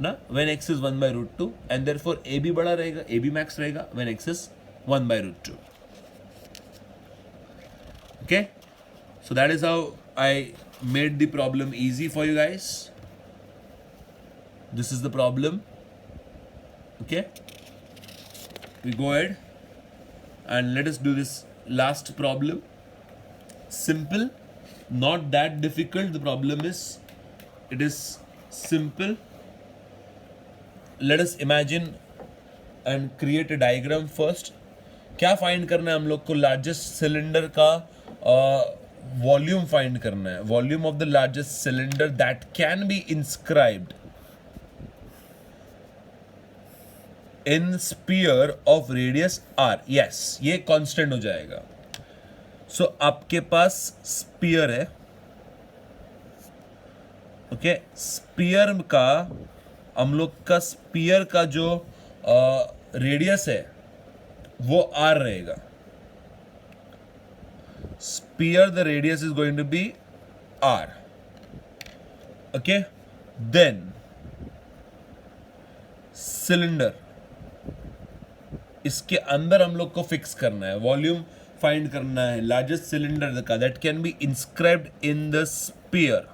ना when x is 1 by root 2 and therefore A भी बड़ा रहेगा, ए बी मैक्स रहेगा when x is 1 by root 2. Okay, so that is how I made the problem easy for you guys. This is the problem. Okay, we go ahead and let us do this last problem. Simple, not that difficult. The problem is, it is simple. Let us imagine and create a diagram first. क्या find करना है हम लोग को? Largest cylinder का volume find करना है. Volume of the largest cylinder that can be inscribed in sphere of radius R. Yes, ये कांस्टेंट हो जाएगा. सो आपके पास स्पीयर है. ओके, स्पीयर का हम लोग का स्पीयर का जो रेडियस है वो आर रहेगा. Sphere, the radius is going to be r. Okay, then cylinder, इसके अंदर हम लोग को फिक्स करना है, वॉल्यूम फाइंड करना है लार्जेस्ट सिलेंडर का that can be inscribed in the sphere,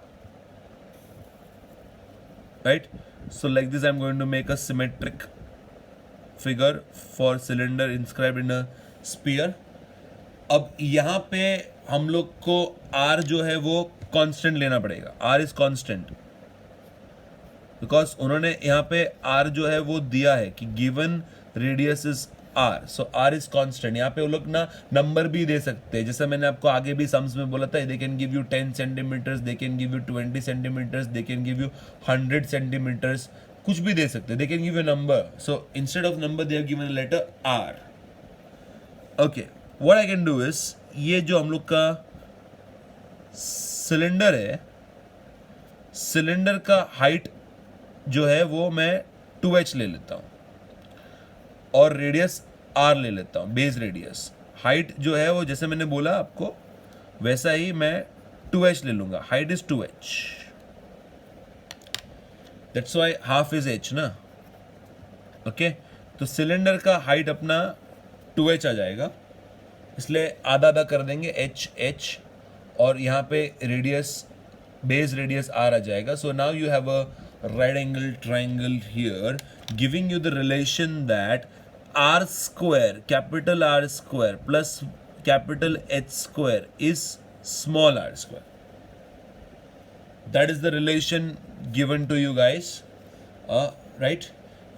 right? So like this I am going to make a symmetric figure for cylinder inscribed in a sphere. अब यहाँ पे हम लोग को R जो है वो कांस्टेंट लेना पड़ेगा. R इज कांस्टेंट बिकॉज उन्होंने यहाँ पे R जो है वो दिया है कि given radius is R, so R is constant. यहाँ पे वो लोग ना नंबर भी दे सकते हैं, जैसे मैंने आपको आगे भी सम्स में बोला था. They can give you 10 centimetres, they can give you 20 centimetres, they can give you 100 centimetres, कुछ भी दे सकते हैं. They can give you number. So instead of number they have given letter R. Okay, what I can do is, ये जो हम लोग का सिलेंडर है, सिलेंडर का हाइट जो है वो मैं 2h ले लेता हूं और रेडियस r ले लेता हूं, बेस रेडियस. हाइट जो है वो जैसे मैंने बोला आपको वैसा ही मैं 2h ले लूंगा. Height is 2h, that's why half is h ना. ओके, तो सिलेंडर का हाइट अपना 2h आ जाएगा, इसलिए आधा आधा कर देंगे h और यहाँ पे रेडियस, बेस रेडियस r आ जाएगा. So now you have a right angle triangle here giving you the relation that r square, capital R square plus capital H square is small r square. That is the relation given to you guys, right?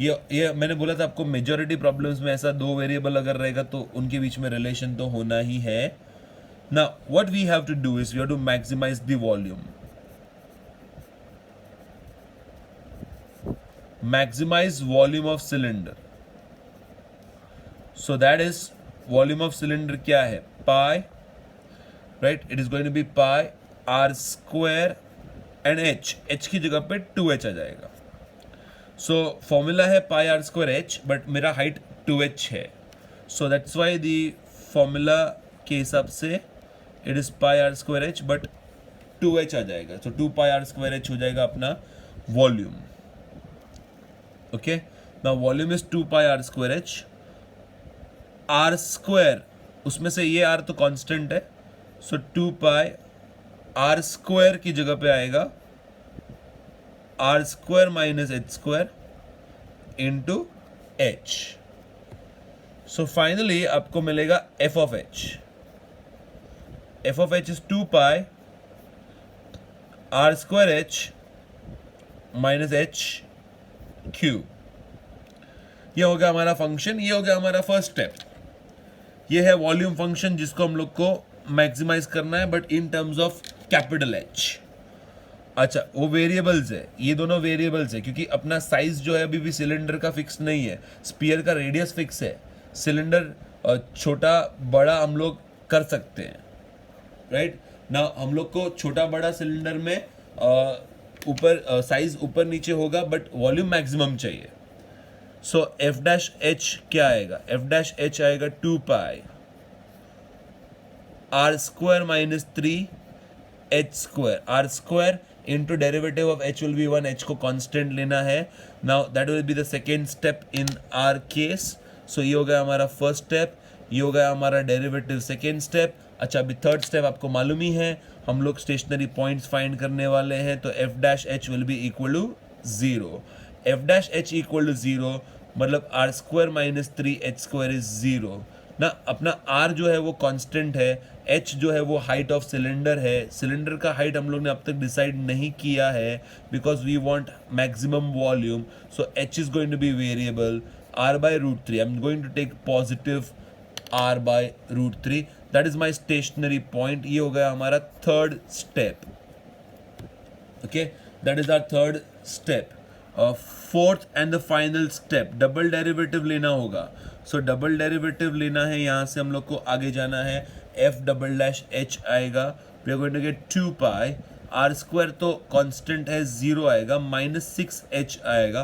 ये मैंने बोला था आपको, majority problems में ऐसा दो variable अगर रहेगा तो उनके बीच में रिलेशन तो होना ही है. Now what we have to do is we have to maximise the volume. Maximise volume of cylinder. So that is, volume of cylinder क्या है? Pi, right? It is going to be pi r square and h की जगह पे 2h आ जाएगा. So formula है पाई r square h, but मेरा height 2h है. So that's why the formula के हिसाब से it is pi r square h, but 2h आ जाएगा. सो 2 पाई r स्क्वायर h हो जाएगा अपना volume. Okay, now volume is 2 pi r square h. r square, उसमें से ये r तो कांस्टेंट है, सो 2 पाई r स्क्वायर की जगह पे आएगा r square minus h square into h. So finally आपको मिलेगा f of h. f of h is 2 pi r square h minus h cube. ये हो गया हमारा फंक्शन, ये हो गया हमारा फर्स्ट स्टेप. ये है वॉल्यूम फंक्शन जिसको हम लोग को मैक्सिमाइज करना है, but in terms of capital H. अच्छा, वो वेरिएबल्स है, ये दोनों वेरिएबल्स है क्योंकि अपना साइज जो है अभी भी सिलेंडर का फिक्स नहीं है. स्पीयर का रेडियस फिक्स है, सिलेंडर छोटा बड़ा हम लोग कर सकते हैं, राइट ना। हम लोग को छोटा बड़ा सिलेंडर में ऊपर साइज ऊपर नीचे होगा, बट वॉल्यूम मैक्सिमम चाहिए। सो एफ डैश एच क्या आएगा, एफ डैश एच आएगा 2 pi r square minus 3 H square, r square into derivative of h will be 1, h को कांस्टेंट लेना है। Now that will be the second step in r case. So ये हो गया हमारा फर्स्ट स्टेप, ये हो गया हमारा डेरिवेटिव सेकेंड स्टेप। अच्छा, अभी थर्ड स्टेप आपको मालूम ही है, हम लोग स्टेशनरी पॉइंट्स फाइंड करने वाले हैं। तो F dash H will be equal to 0, F dash H equal to 0 मतलब R square minus 3 H square is 0 ना। अपना आर जो है वो कांस्टेंट है, एच जो है वो हाइट ऑफ सिलेंडर है। सिलेंडर का हाइट हम लोग ने अब तक डिसाइड नहीं किया है because we want maximum volume. So H is going to be variable r by root 3. I'm going to take positive r by root 3. That is my stationary point. ये हो गया हमारा third step. Okay, that is our third step. Fourth and the final step, double derivative लेना होगा। So double derivative लेना है, यहाँ से हम लोग को आगे जाना है। f double dash h आएगा, we are going to get 2 pi r square तो कांस्टेंट है 0 आएगा, माइनस 6 एच आएगा।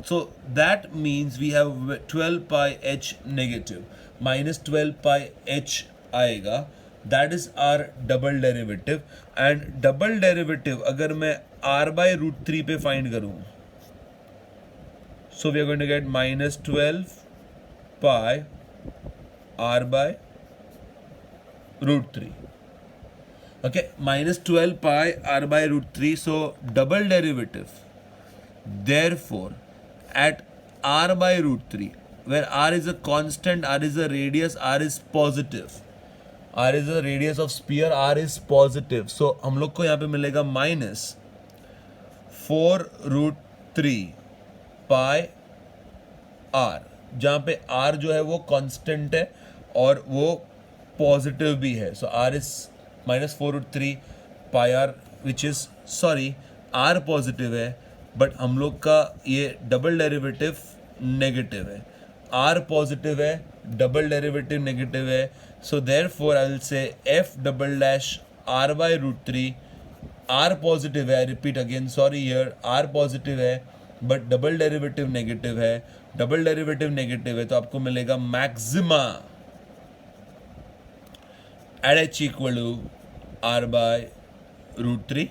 So that means we have 12 pi h negative, minus 12 pi h आएगा। That is our double derivative. And double derivative अगर मैं r by root 3 पे find करूं, so we are going to get minus 12 pi r by root 3। Okay, minus 12 pi r by root 3. So double derivative. Therefore, at r by root 3, where r is a constant, r is a radius, r is positive. r is a radius of sphere, r is positive. So हम लोग को यहाँ पे मिलेगा minus 4 root 3 pi r, जहाँ पे r जो है वो constant है और वो positive भी है. So r is minus 4 root 3 pi r, which is sorry r positive है बट हम लोग का ये डबल डेरिवेटिव नेगेटिव है। r पॉजिटिव है, डबल डेरिवेटिव नेगेटिव है। So therefore I will say f double dash r by root 3, r positive है, I repeat again sorry here, r positive है बट डबल डेरिवेटिव नेगेटिव है। Double derivative negative है तो आपको मिलेगा maxima at h equal to r by root 3.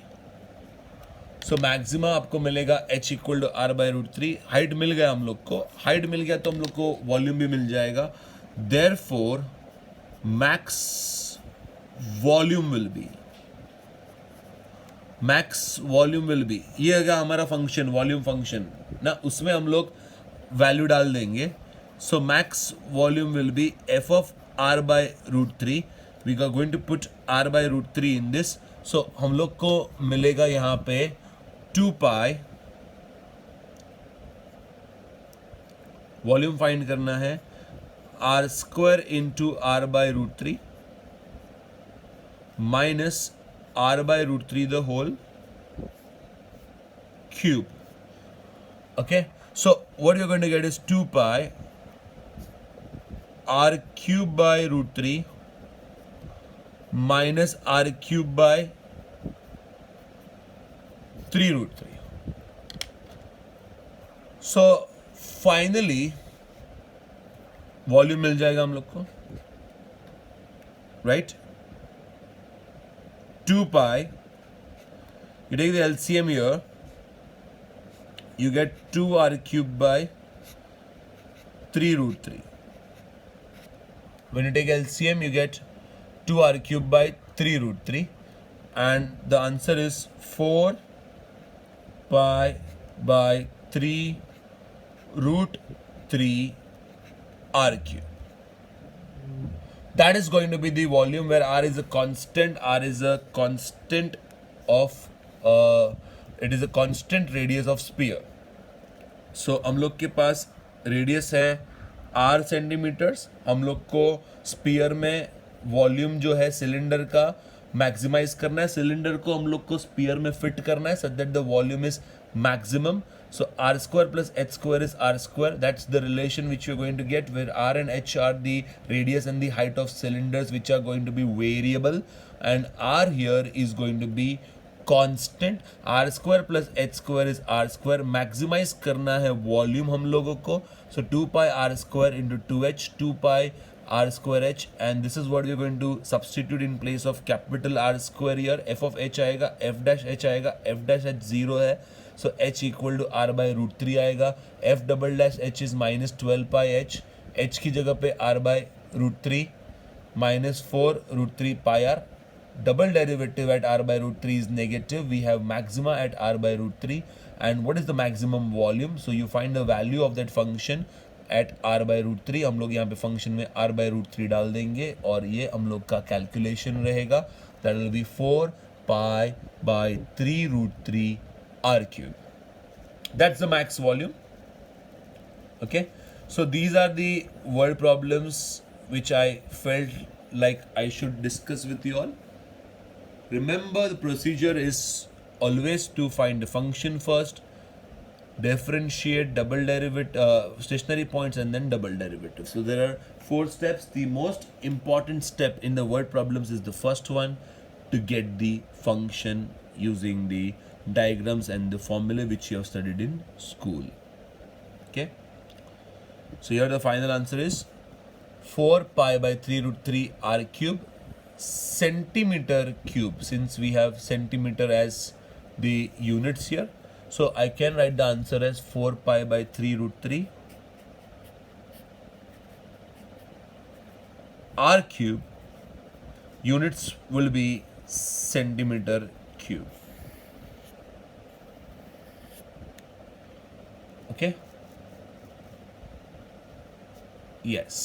सो maxima आपको मिलेगा h equal to r by root 3. Height मिल गया हम लोग को, हाइट मिल गया तो हम लोग को वॉल्यूम भी मिल जाएगा। Therefore max volume will B, max volume will B, ये है हमारा फंक्शन वॉल्यूम फंक्शन ना, उसमें हम लोग वैल्यू डाल देंगे। So max volume will be f of r by root 3. We are going to put r by root 3 in this. So हम लोग को मिलेगा यहाँ पे 2 पाई, वॉल्यूम फाइंड करना है, r square into r by root 3 minus r by root 3 the whole cube. Okay, so what you're going to get is 2 pi r cube by root 3 minus r cube by 3 root 3. So finally volume मिल जाएगा हम लोग को, right? 2 pi, you take the LCM here, you get 2r cube by 3 root 3. When you take LCM, you get 2r cube by 3 root 3, and the answer is 4 pi by 3 root 3 r cube. That is going to be the volume where r is a constant. R is a constant of it is a constant radius of sphere. So हम लोग के पास radius है r centimetres. हम लोग को spear में volume जो है सिलेंडर का मैक्सिमाइज करना है. सिलेंडर को हम लोग को स्पीयर में फिट करना है so that the volume is maximum. So r square plus h square is r square. That's the relation which you're going to get, where r and h are the radius and the height of cylinders, which are going to be variable, and r here is going to be constant. R square plus h square is r square. Maximise करना है volume हम लोगों को. So 2 pi r square into 2h, 2 pi r square h, and this is what we are going to substitute in place of capital R square here. F of h आएगा, f dash h आएगा, f dash h 0 है, so h equal to r by root 3 आएगा. F double dash H is minus 12 pi H, H की जगह पे are by root 3 minus 4 root 3 pi r. Double derivative at r by root 3 is negative. We have maxima at r by root 3. And what is the maximum volume? So you find the value of that function at r by root 3. हम लोग यहाँ पे function में r by root 3 डाल देंगे और ये हम लोग का calculation रहेगा. That will be 4 pi by 3 root 3 r cube. That's the max volume. Okay. So these are the word problems which I felt like I should discuss with you all. Remember, the procedure is always to find the function first, differentiate, double derivative, stationary points, and then double derivative. So there are 4 steps. The most important step in the word problems is the first one, to get the function using the diagrams and the formula which you have studied in school. Okay. So here the final answer is 4 pi by 3 root 3 r cube centimeter cube, since we have centimeter as the units here. So I can write the answer as 4 pi by 3 root 3 r cube. Units will be centimeter cube. Okay. Yes.